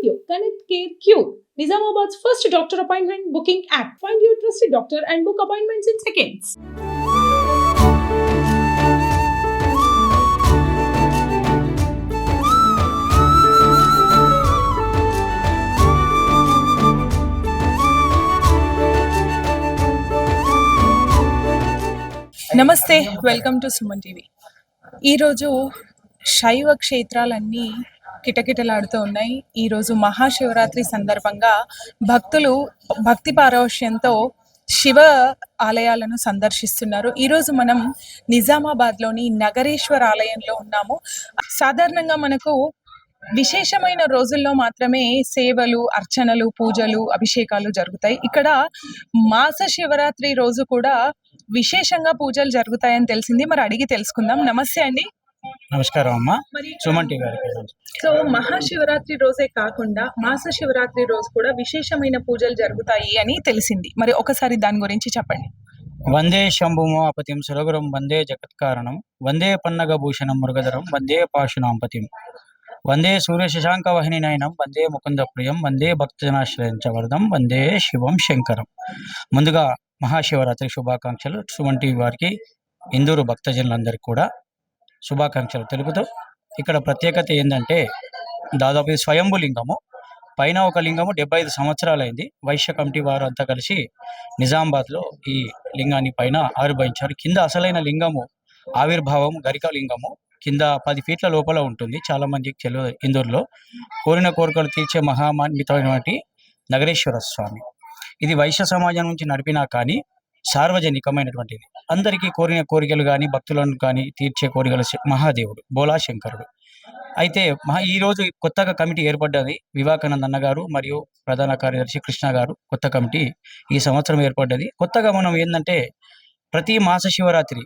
you. Connect Care Cube, Nizamabad's first doctor appointment booking app. Find your trusted doctor and book appointments in seconds. నమస్తే, welcome to Suman TV. ఈరోజు శైవ క్షేత్రాలన్నీ కిటకిటలాడుతూ ఉన్నాయి. ఈరోజు మహాశివరాత్రి సందర్భంగా భక్తులు భక్తి పారవశ్యంతో శివ ఆలయాలను సందర్శిస్తున్నారు. ఈరోజు మనం నిజామాబాద్లోని నగరేశ్వర ఆలయంలో ఉన్నాము. సాధారణంగా మనకు విశేషమైన రోజుల్లో మాత్రమే సేవలు, అర్చనలు, పూజలు, అభిషేకాలు జరుగుతాయి. ఇక్కడ మాస శివరాత్రి రోజు కూడా విశేషంగా పూజలు జరుగుతాయని తెలిసింది. మరి అడిగి తెలుసుకుందాం. నమస్తే అండి. నమస్కారం అమ్మ. సుమన్ టీవీ గారికి. సో మహాశివరాత్రి రోజే కాకుండా మాస శివరాత్రి రోజు కూడా విశేషమైన పూజలు జరుగుతాయి అని తెలిసింది. మరి ఒకసారి దాని గురించి చెప్పండి. వందే శంభుమో అపతిం సురగురం వందే జగత్కారణం వందే పన్నగభూషణం మృగధరం వందే పాశునాంపతిం వందే సూర్య శశాంక వాహిని నయనం వందే ముకుంద ప్రియం వందే భక్తజనాశ్రయించ వరదం వందే శివం శంకరం. ముందుగా మహాశివరాత్రి శుభాకాంక్షలు. సుమన్ టీవీ వారికి, ఇందూరు భక్తజనులందరికీ కూడా శుభాకాంక్షలు తెలుపుతూ, ఇక్కడ ప్రత్యేకత ఏంటంటే దాదాపు ఇది స్వయంభు లింగము. పైన ఒక లింగము 75 సంవత్సరాలైంది. వైశ్య కమిటీ వారు అంతా కలిసి నిజామాబాద్లో ఈ లింగాన్ని పైన ఆవిర్భవించారు. కింద అసలైన లింగము ఆవిర్భావం గరిక లింగము కింద 10 ఫీట్ల లోపల ఉంటుంది. చాలా మందికి తెలియదు. ఇందూరులో కోరిన కోరికలు తీర్చే మహామాన్వితమైనటువంటి నగరేశ్వర స్వామి. ఇది వైశ్య సమాజం నుంచి నడిపినా కానీ సార్వజనికమైనటువంటిది. అందరికీ కోరిన కోరికలు కానీ భక్తులను కానీ తీర్చే కోరికల మహాదేవుడు బోలా శంకరుడు. అయితే ఈరోజు కొత్తగా కమిటీ ఏర్పడ్డది. వివేకానంద అన్న గారు మరియు ప్రధాన కార్యదర్శి కృష్ణ గారు కొత్త కమిటీ ఈ సంవత్సరం ఏర్పడ్డది. కొత్తగా మనం ఏంటంటే ప్రతి మాస శివరాత్రి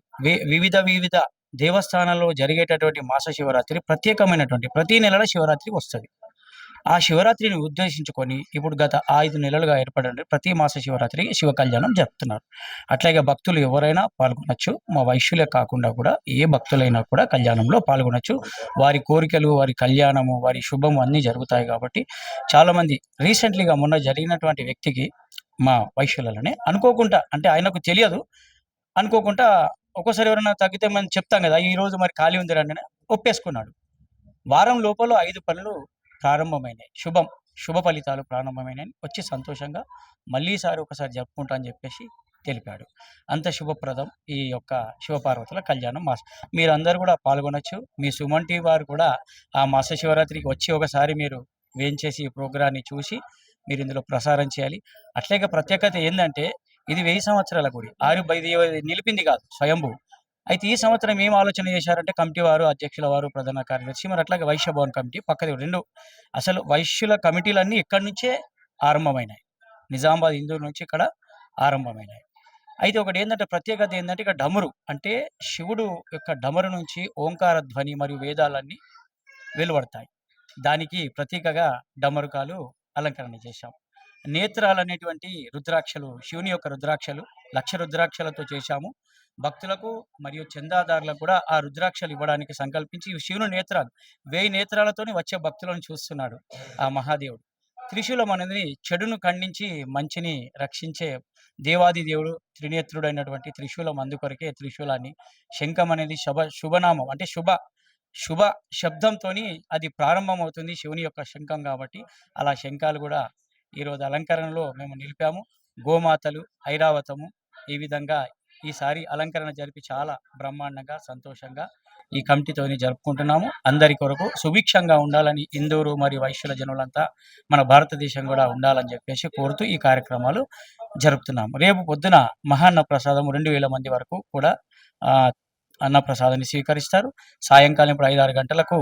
వివిధ దేవస్థానాల్లో జరిగేటటువంటి మాస శివరాత్రి ప్రత్యేకమైనటువంటి ప్రతి నెలల శివరాత్రి వస్తుంది. ఆ శివరాత్రిని ఉద్దేశించుకొని ఇప్పుడు గత 5 నెలలుగా ఏర్పడండి ప్రతి మాస శివరాత్రి శివ కళ్యాణం జరుపుతున్నారు. అట్లాగే భక్తులు ఎవరైనా పాల్గొనొచ్చు. మా వైశ్యులే కాకుండా కూడా ఏ భక్తులైనా కూడా కళ్యాణంలో పాల్గొనొచ్చు. వారి కోరికలు, వారి కళ్యాణము, వారి శుభము అన్నీ జరుగుతాయి. కాబట్టి చాలామంది రీసెంట్లీగా మొన్న జరిగినటువంటి వ్యక్తికి మా వైశ్యులనే అనుకోకుండా, అంటే ఆయనకు తెలియదు, అనుకోకుండా ఒక్కోసారి ఎవరైనా తగ్గితే మనం చెప్తాం కదా, ఈ రోజు మరి ఖాళీ ఉంది రండి, ఒప్పేసుకున్నాడు. వారం లోపల 5 పనులు ప్రారంభమైనాయి. శుభ ఫలితాలు ప్రారంభమైనాయి. వచ్చి సంతోషంగా మళ్ళీసారి ఒకసారి జరుపుకుంటా అని చెప్పేసి తెలిపాడు. అంత శుభప్రదం ఈ యొక్క శివపార్వతుల కళ్యాణం. మీరందరూ కూడా పాల్గొనొచ్చు. మీ సుమన్ టీవీ వారు కూడా ఆ మాస శివరాత్రికి వచ్చి ఒకసారి మీరు వేయించేసి ఈ ప్రోగ్రాన్ని చూసి మీరు ఇందులో ప్రసారం చేయాలి. అట్లాగే ప్రత్యేకత ఏంటంటే ఇది 1000 సంవత్సరాల గుడి. నిలిపింది కాదు, స్వయంభూ. అయితే ఈ సంవత్సరం ఏం ఆలోచన చేశారంటే కమిటీ వారు, అధ్యక్షుల వారు, ప్రధాన కార్యదర్శి, మరి అట్లాగే వైశ్య భవన్ కమిటీ పక్కది 2 అసలు వైశ్యుల కమిటీలన్నీ ఇక్కడి నుంచే ఆరంభమైనాయి. నిజామాబాద్ ఇందూరు నుంచి ఇక్కడ ఆరంభమైనాయి. అయితే ఒకటి ఏంటంటే ప్రత్యేకత ఏంటంటే ఇక్కడ డమరు, అంటే శివుడు యొక్క డమరు నుంచి ఓంకార ధ్వని మరియు వేదాలన్నీ వెలువడతాయి. దానికి ప్రతీకగా డమరుకాలు అలంకరణ చేశాం. నేత్రాలు అనేటువంటి రుద్రాక్షలు, శివుని యొక్క రుద్రాక్షలు 1,00,000 రుద్రాక్షలతో చేశాము. భక్తులకు మరియు చందాదారులకు కూడా ఆ రుద్రాక్షలు ఇవ్వడానికి సంకల్పించి శివుని నేత్రాలు 1000 నేత్రాలతోని వచ్చే భక్తులను చూస్తున్నాడు ఆ మహాదేవుడు. త్రిశూలం అనేది చెడును ఖండించి మంచిని రక్షించే దేవాది దేవుడు. త్రినేత్రుడైనటువంటి త్రిశూలం, అందుకొరకే త్రిశూలాన్ని. శంఖం అనేది శుభనామం, అంటే శుభ శబ్దంతోని అది ప్రారంభమవుతుంది శివుని యొక్క శంఖం. కాబట్టి అలా శంఖాలు కూడా ఈరోజు అలంకరణలో మేము నిలిపాము. గోమాతలు, ఐరావతము, ఈ విధంగా ఈసారి అలంకరణ జరిపి చాలా బ్రహ్మాండంగా సంతోషంగా ఈ కమిటీతోని జరుపుకుంటున్నాము. అందరి కొరకు సుభిక్షంగా ఉండాలని ఇందూరు మరియు వైశ్యుల జనులంతా మన భారతదేశం కూడా ఉండాలని చెప్పేసి కోరుతూ ఈ కార్యక్రమాలు జరుపుతున్నాము. రేపు పొద్దున మహాన్న ప్రసాదం 2000 మంది వరకు కూడా అన్నప్రసాదాన్ని స్వీకరిస్తారు. సాయంకాలం ఇప్పుడు 5-6 గంటలకు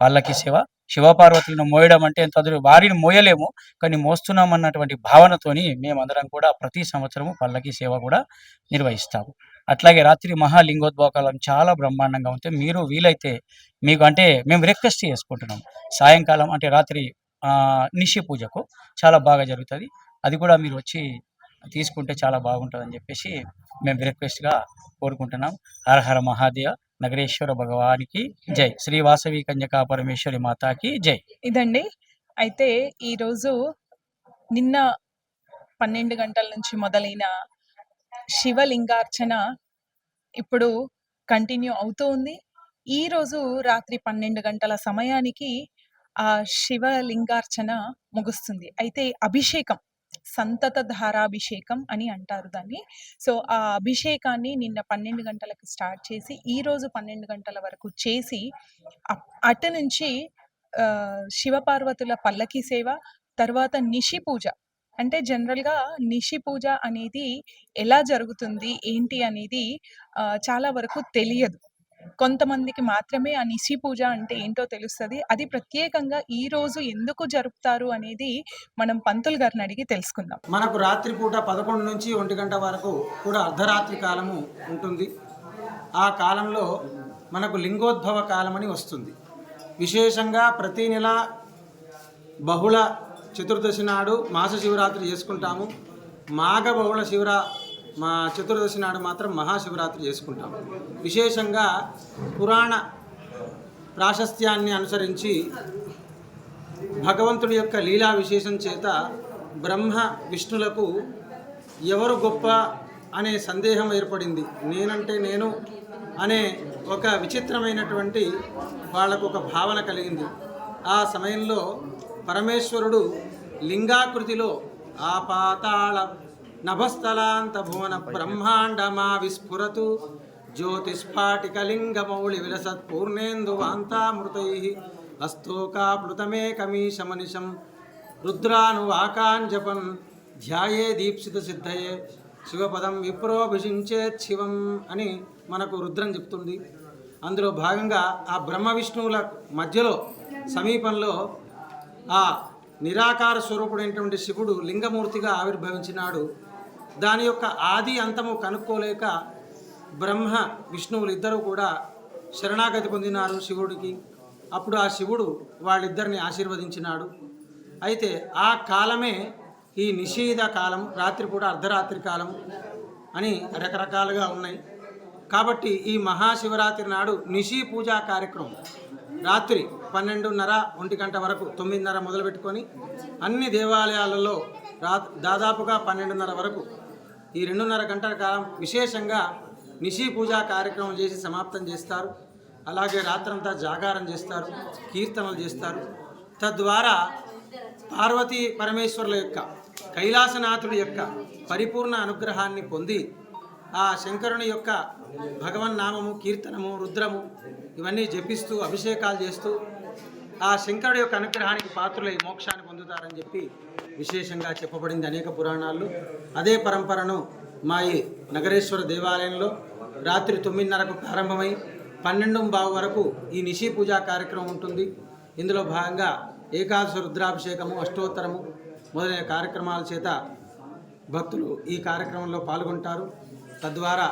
పల్లకి సేవ. శివపార్వతులను మోయడం అంటే వారిని మోయలేము, కానీ మోస్తున్నాం అన్నటువంటి భావనతోని మేమందరం కూడా ప్రతి సంవత్సరము పల్లకి సేవ కూడా నిర్వహిస్తాము. అట్లాగే రాత్రి మహాలింగోద్భోగాలం చాలా బ్రహ్మాండంగా ఉంటాయి. మీరు వీలైతే మీకు అంటే మేము రిక్వెస్ట్ చేసుకుంటున్నాం, సాయంకాలం అంటే రాత్రి నిశి పూజకు చాలా బాగా జరుగుతుంది. అది కూడా మీరు వచ్చి తీసుకుంటే చాలా బాగుంటుందని చెప్పేసి మేము రిక్వెస్ట్గా కోరుకుంటున్నాం. హర హర మహాదేవ. నగరేశ్వర భగవానికి జై. శ్రీ వాసవి కన్యకా పరమేశ్వరి మాతాకి జై. ఇదండి అయితే ఈరోజు నిన్న 12 గంటల నుంచి మొదలైన శివలింగార్చన ఇప్పుడు కంటిన్యూ అవుతూ ఉంది. ఈరోజు రాత్రి 12 గంటల సమయానికి ఆ శివలింగార్చన ముగుస్తుంది. అయితే అభిషేకం, సంతత ధారాభిషేకం అని అంటారు దాన్ని. సో, ఆ అభిషేకాన్ని నిన్న 12 గంటలకు స్టార్ట్ చేసి, ఈరోజు 12 గంటల వరకు చేసి, అటు నుంచి శివపార్వతుల పల్లకి సేవ, తర్వాత నిషి పూజ. అంటే జనరల్‌గా నిషి పూజ అనేది ఎలా జరుగుతుంది, ఏంటి అనేది చాలా వరకు తెలియదు. కొంతమందికి మాత్రమే ఆ నిషి పూజ అంటే ఏంటో తెలుస్తది. అది ప్రత్యేకంగా ఈరోజు ఎందుకు జరుపుతారు అనేది మనం పంతులు గారిని అడిగి తెలుసుకుందాం. మనకు రాత్రిపూట 11 నుంచి 1 గంట వరకు కూడా అర్ధరాత్రి కాలము ఉంటుంది. ఆ కాలంలో మనకు లింగోద్భవ కాలం అని వస్తుంది. విశేషంగా ప్రతి నెల బహుళ చతుర్దశి నాడు మాస శివరాత్రి చేసుకుంటాము. మాఘ బహుళ మా చతుర్దశి నాడు మాత్రం మహాశివరాత్రి చేసుకుంటాము. విశేషంగా పురాణ ప్రాశస్త్యాన్ని అనుసరించి భగవంతుడి యొక్క లీలా విశేషం చేత బ్రహ్మ విష్ణులకు ఎవరు గొప్ప అనే సందేహం ఏర్పడింది. నేనంటే నేను అనే ఒక విచిత్రమైనటువంటి వాళ్లకు ఒక భావన కలిగింది. ఆ సమయంలో పరమేశ్వరుడు లింగాకృతిలో ఆ పాతాళ నభస్థలాంత భువన బ్రహ్మాండమా విస్ఫురతు జ్యోతిస్ఫాటికలింగమౌళి విలసత్ పూర్ణేందువాంతామృతై అస్తోకాప్లుతమేకమీశమనిశం రుద్రానువాకాంజపన్ ధ్యాయే దీప్సిత సిద్ధయే శివపదం విప్రోభిషించేత్ శివం అని మనకు రుద్రం చెప్తుంది. అందులో భాగంగా ఆ బ్రహ్మ విష్ణువుల మధ్యలో సమీపంలో ఆ నిరాకార స్వరూపుడైనటువంటి శివుడు లింగమూర్తిగా ఆవిర్భవించినాడు. దాని యొక్క ఆది అంతము కనుక్కోలేక బ్రహ్మ విష్ణువులు ఇద్దరు కూడా శరణాగతి పొందినారు శివుడికి. అప్పుడు ఆ శివుడు వాళ్ళిద్దరిని ఆశీర్వదించినాడు. అయితే ఆ కాలమే ఈ నిషీధ కాలం, రాత్రిపూట అర్ధరాత్రి కాలం అని రకరకాలుగా ఉన్నాయి. కాబట్టి ఈ మహాశివరాత్రి నాడు నిషి పూజా కార్యక్రమం రాత్రి 12:30 1 గంట వరకు 9:30 మొదలుపెట్టుకొని అన్ని దేవాలయాలలో దాదాపుగా 12:30 వరకు ఈ 2:30 గంటల కాలం విశేషంగా నిషి పూజా కార్యక్రమం చేసి సమాప్తం చేస్తారు. అలాగే రాత్రంతా జాగారం చేస్తారు, కీర్తనలు చేస్తారు. తద్వారా పార్వతీ పరమేశ్వరుల యొక్క కైలాసనాథుడి యొక్క పరిపూర్ణ అనుగ్రహాన్ని పొంది ఆ శంకరుని యొక్క భగవన్నామము, కీర్తనము, రుద్రము ఇవన్నీ జపిస్తూ అభిషేకాలు చేస్తూ ఆ శంకరుడి యొక్క అనుగ్రహానికి పాత్రులై మోక్షాన్ని పొందుతారని చెప్పి విశేషంగా చెప్పబడింది అనేక పురాణాల్లో. అదే పరంపరను మా ఈ నగరేశ్వర దేవాలయంలో రాత్రి 9:30కు ప్రారంభమై 12:15 వరకు ఈ నిషి పూజా కార్యక్రమం ఉంటుంది. ఇందులో భాగంగా ఏకాదశ రుద్రాభిషేకము, అష్టోత్తరము మొదలైన కార్యక్రమాల చేత భక్తులు ఈ కార్యక్రమంలో పాల్గొంటారు. తద్వారా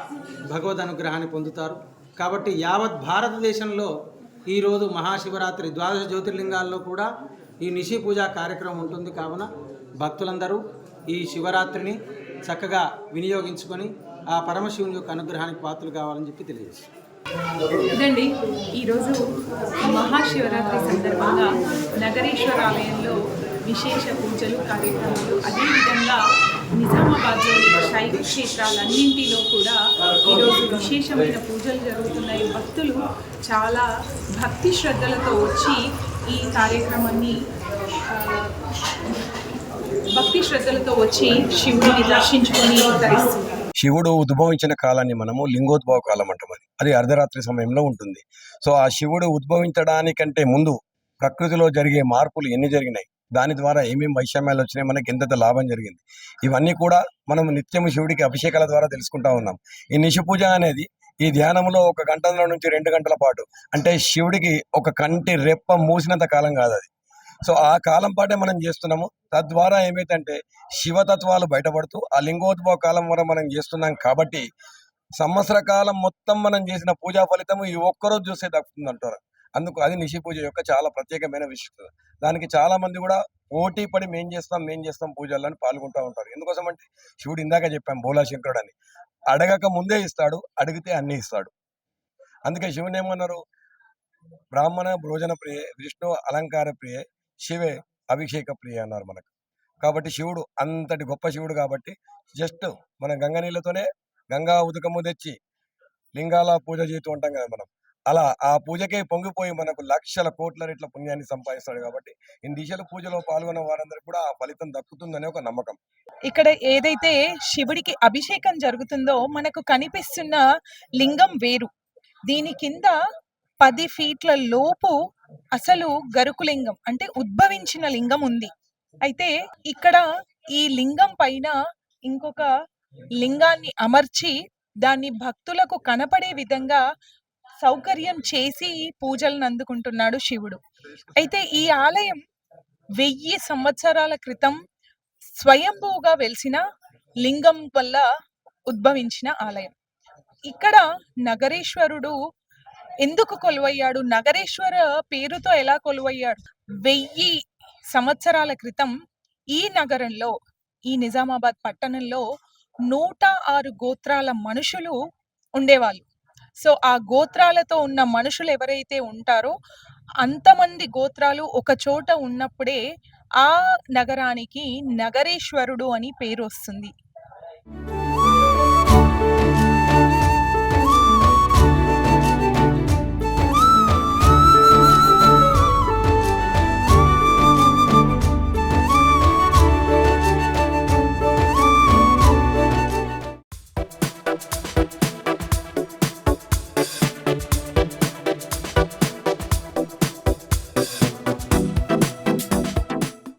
భగవద్ అనుగ్రహాన్ని పొందుతారు. కాబట్టి యావత్ భారతదేశంలో ఈరోజు మహాశివరాత్రి ద్వాదశ జ్యోతిర్లింగాల్లో కూడా ఈ నిషి పూజా కార్యక్రమం ఉంటుంది. కావున భక్తులందరూ ఈ శివరాత్రిని చక్కగా వినియోగించుకొని ఆ పరమశివుని యొక్క అనుగ్రహానికి పాత్రలు కావాలని చెప్పి తెలియజేస్తారు. ఇదండి ఈరోజు మహాశివరాత్రి సందర్భంగా నగరేశ్వర ఆలయంలో విశేష పూజలు, కార్యక్రమాలు, అదేవిధంగా నిజామాబాద్లోని శైవ క్షేత్రాలన్నింటిలో కూడా ఈరోజు విశేషమైన పూజలు జరుగుతున్నాయి. భక్తులు చాలా భక్తి శ్రద్ధలతో వచ్చి ఈ కార్యక్రమాన్ని శివుడిని దర్శించుకొని ధరిస్తున్నారు. శివుడు ఉద్భవించిన కాలాన్ని మనము లింగోద్భవ కాలం అంటాం. అది అర్ధరాత్రి సమయంలో ఉంటుంది. సో ఆ శివుడు ఉద్భవించడానికంటే ముందు ప్రకృతిలో జరిగే మార్పులు ఎన్ని జరిగినాయి, దాని ద్వారా ఏమేమి వైషమ్యాలు వచ్చినాయి, మనకి ఎంత లాభం జరిగింది, ఇవన్నీ కూడా మనం నిత్యం శివుడికి అభిషేకాల ద్వారా తెలుసుకుంటా ఉన్నాం. ఈ నిషి పూజ అనేది ఈ ధ్యానంలో 1 గంట నుంచి 2 గంటల పాటు, అంటే శివుడికి ఒక కంటి రెప్ప మూసినంత కాలం కాదు అది. సో ఆ కాలం పాటే మనం చేస్తున్నాము. తద్వారా ఏమైతే శివతత్వాలు బయటపడుతూ ఆ లింగోద్భవ కాలం వరకు మనం చేస్తున్నాం. కాబట్టి సంవత్సర కాలం మొత్తం మనం చేసిన పూజా ఫలితము ఈ ఒక్కరోజు చూస్తే దక్కుతుంది అంటారు. అందుకు అది నిషి పూజ యొక్క చాలా ప్రత్యేకమైన విశిష్టత. దానికి చాలా మంది కూడా పోటీ పడి మేం చేస్తాం పూజలను పాల్గొంటూ ఉంటారు. ఎందుకోసం అంటే శివుడు ఇందాక చెప్పాం బోలాశంకరుడు అని, అడగక ముందే ఇస్తాడు, అడిగితే అన్ని ఇస్తాడు. అందుకే శివుని ఏమన్నారు, బ్రాహ్మణ భోజన ప్రియే విష్ణు అలంకార ప్రియే శివే అభిషేక ప్రియ అన్నారు మనకు. కాబట్టి శివుడు అంతటి గొప్ప శివుడు కాబట్టి జస్ట్ మన గంగ నీళ్ళతోనే గంగా ఉదకము తెచ్చి లింగాల పూజ చేస్తూ ఉంటాం కదా మనం. అలా ఆ పూజకే పొంగిపోయి మనకు లక్షల కోట్ల రెట్ల పుణ్యాన్ని సంపాదిస్తాడు కాబట్టి ఈ దిశల పూజలో పాల్గొన్న వారందరికీ కూడా ఆ ఫలితం దక్కుతుందనే ఒక నమ్మకం. ఇక్కడ ఏదైతే శివుడికి అభిషేకం జరుగుతుందో మనకు కనిపిస్తున్న లింగం వేరు. దీని కింద 10 ఫీట్ల లోపు అసలు గరుకులింగం అంటే ఉద్భవించిన లింగం ఉంది. అయితే ఇక్కడ ఈ లింగం పైన ఇంకొక లింగాన్ని అమర్చి దాన్ని భక్తులకు కనపడే విధంగా సౌకర్యం చేసి పూజలను అందుకుంటున్నాడు శివుడు. అయితే ఈ ఆలయం 1000 సంవత్సరాల క్రితం స్వయంభూగా వెలిసిన లింగం వల్ల ఉద్భవించిన ఆలయం. ఇక్కడ నగరేశ్వరుడు ఎందుకు కొలువయ్యాడు, నగరేశ్వర పేరుతో ఎలా కొలువయ్యాడు? 1000 సంవత్సరాల క్రితం ఈ నగరంలో, ఈ నిజామాబాద్ పట్టణంలో 106 గోత్రాల మనుషులు ఉండేవాళ్ళు. సో ఆ గోత్రాలతో ఉన్న మనుషులు ఎవరైతే ఉంటారో అంతమంది గోత్రాలు ఒక చోట ఉన్నప్పుడే ఆ నగరానికి నగరేశ్వరుడు అని పేరు వస్తుంది.